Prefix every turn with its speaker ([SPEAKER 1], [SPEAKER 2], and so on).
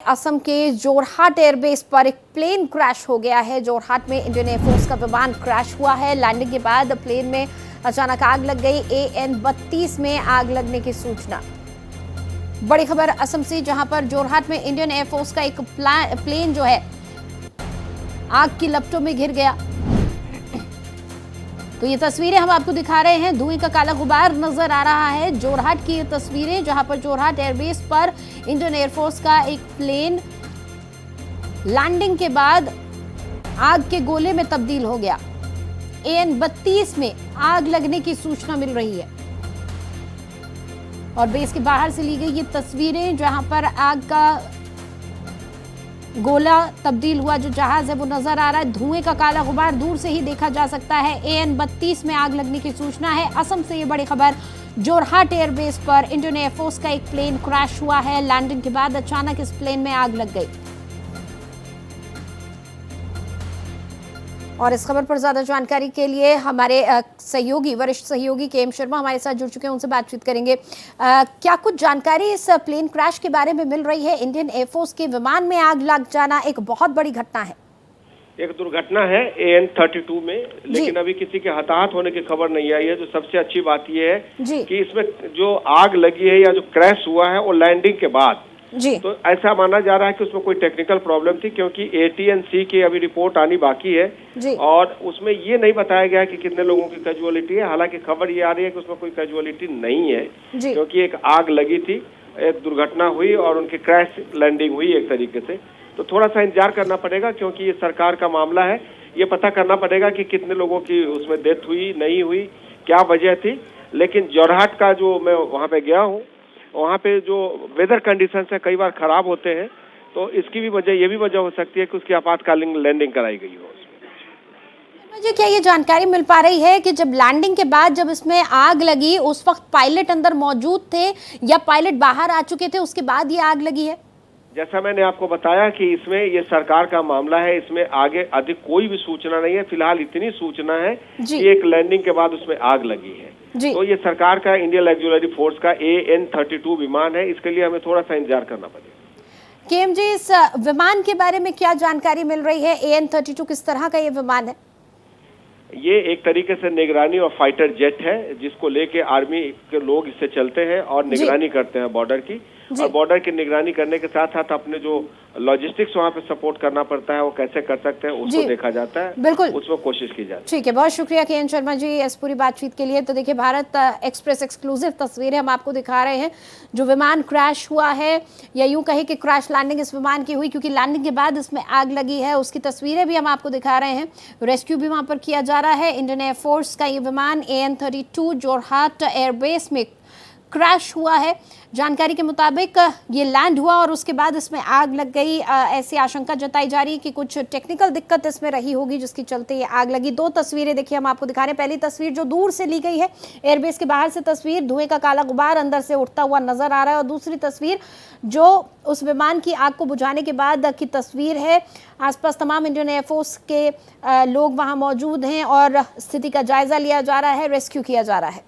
[SPEAKER 1] असम के जोरहाट एयरबेस पर एक प्लेन क्रैश हो गया है। जोरहाट में इंडियन एयरफोर्स का विमान क्रैश हुआ है। लैंडिंग के बाद प्लेन में अचानक आग लग गई। AN-32 में आग लगने की सूचना। बड़ी खबर असम से, जहां पर जोरहाट में इंडियन एयरफोर्स का एक प्लेन जो है आग की लपटों में घिर गया। तो ये तस्वीरें हम आपको दिखा रहे हैं। धुएं का काला गुबार नजर आ रहा है। जोरहाट की ये तस्वीरें, जहां पर जोरहाट एयरबेस पर इंडियन एयरफोर्स का एक प्लेन लैंडिंग के बाद आग के गोले में तब्दील हो गया। AN-32 में आग लगने की सूचना मिल रही है और बेस के बाहर से ली गई ये तस्वीरें, जहां पर आग का गोला तब्दील हुआ जो जहाज है वो नजर आ रहा है। धुएं का काला गुबार दूर से ही देखा जा सकता है। AN-32 में आग लगने की सूचना है। असम से ये बड़ी खबर, जोरहाट एयरबेस पर इंडियन एयरफोर्स का एक प्लेन क्रैश हुआ है। लैंडिंग के बाद अचानक इस प्लेन में आग लग गई। और इस खबर पर ज्यादा जानकारी के लिए हमारे सहयोगी, वरिष्ठ सहयोगी KM शर्मा हमारे साथ जुड़ चुके हैं, उनसे बातचीत करेंगे। क्या कुछ जानकारी इस प्लेन क्रैश के बारे में मिल रही है? इंडियन एयरफोर्स के विमान में आग लग जाना एक बहुत बड़ी घटना है।
[SPEAKER 2] एक दुर्घटना है AN-32 में, लेकिन अभी किसी के हताहत होने की खबर नहीं आई है। जो सबसे अच्छी बात यह है कि इसमें जो आग लगी है या जो क्रैश हुआ है वो लैंडिंग के बाद
[SPEAKER 1] जी।
[SPEAKER 2] तो ऐसा माना जा रहा है कि उसमें कोई टेक्निकल प्रॉब्लम थी, क्योंकि AT&C की अभी रिपोर्ट आनी बाकी है
[SPEAKER 1] जी।
[SPEAKER 2] और उसमें ये नहीं बताया गया कि कितने लोगों की कैजुअलिटी है। हालांकि खबर ये आ रही है कि उसमें कोई कैजुअलिटी नहीं है, क्योंकि एक आग लगी थी, एक दुर्घटना हुई और उनकी क्रैश लैंडिंग हुई एक तरीके से। तो थोड़ा सा इंतजार करना पड़ेगा, क्योंकि ये सरकार का मामला है। ये पता करना पड़ेगा कि कितने लोगों की उसमें डेथ हुई, नहीं हुई, क्या वजह थी। लेकिन जोरहाट का जो मैं वहाँ पे गया हूँ, वहाँ पे जो वेदर कंडीशन है कई बार खराब होते हैं, तो इसकी भी वजह, ये भी वजह हो सकती है कि उसकी आपातकालीन लैंडिंग कराई गई हो।
[SPEAKER 1] मुझे क्या ये जानकारी मिल पा रही है कि जब लैंडिंग के बाद जब इसमें आग लगी उस वक्त पायलट अंदर मौजूद थे या पायलट बाहर आ चुके थे, उसके बाद ये आग लगी है?
[SPEAKER 2] जैसा मैंने आपको बताया कि इसमें ये सरकार का मामला है, इसमें आगे अधिक कोई भी सूचना नहीं है। फिलहाल इतनी सूचना है कि एक लैंडिंग के बाद उसमें आग लगी है। तो ये सरकार का इंडियन ऑक्सिलरी फोर्स का AN-32 विमान है। इसके लिए हमें थोड़ा सा इंतजार करना पड़ेगा।
[SPEAKER 1] KM जी, इस विमान के बारे में क्या जानकारी मिल रही है? AN-32 किस तरह का ये विमान है?
[SPEAKER 2] ये एक तरीके से निगरानी और फाइटर जेट है, जिसको लेके आर्मी के लोग इससे चलते हैं और निगरानी करते हैं बॉर्डर की। और बॉर्डर की निगरानी करने के साथ साथ अपने जो लॉजिस्टिक्स वहाँ पे सपोर्ट करना पड़ता है वो कैसे कर सकते हैं उसको देखा जाता है।
[SPEAKER 1] बिल्कुल,
[SPEAKER 2] उसमें कोशिश की जाती है।
[SPEAKER 1] ठीक है, बहुत शुक्रिया KM शर्मा जी इस पूरी बातचीत के लिए। तो देखिए, भारत एक्सप्रेस एक्सक्लूसिव तस्वीरें हम आपको दिखा रहे हैं। जो विमान क्रैश हुआ है, या यूं कहे कि क्रैश लैंडिंग इस विमान की हुई, क्योंकि लैंडिंग के बाद इसमें आग लगी है, उसकी तस्वीरें भी हम आपको दिखा रहे हैं। रेस्क्यू भी वहां पर किया जा रहा है। इंडियन एयरफोर्स का ये विमान AN-32 जोरहाट एयरबेस में क्रैश हुआ है। जानकारी के मुताबिक ये लैंड हुआ और उसके बाद इसमें आग लग गई। ऐसी आशंका जताई जा रही है कि कुछ टेक्निकल दिक्कत इसमें रही होगी, जिसके चलते ये आग लगी। दो तस्वीरें देखिए हम आपको दिखा रहे हैं। पहली तस्वीर जो दूर से ली गई है, एयरबेस के बाहर से तस्वीर, धुएं का काला गुबार अंदर से उठता हुआ नजर आ रहा है। और दूसरी तस्वीर जो उस विमान की आग को बुझाने के बाद की तस्वीर है। आसपास तमाम इंडियन एयरफोर्स के लोग वहाँ मौजूद हैं और स्थिति का जायजा लिया जा रहा है, रेस्क्यू किया जा रहा है।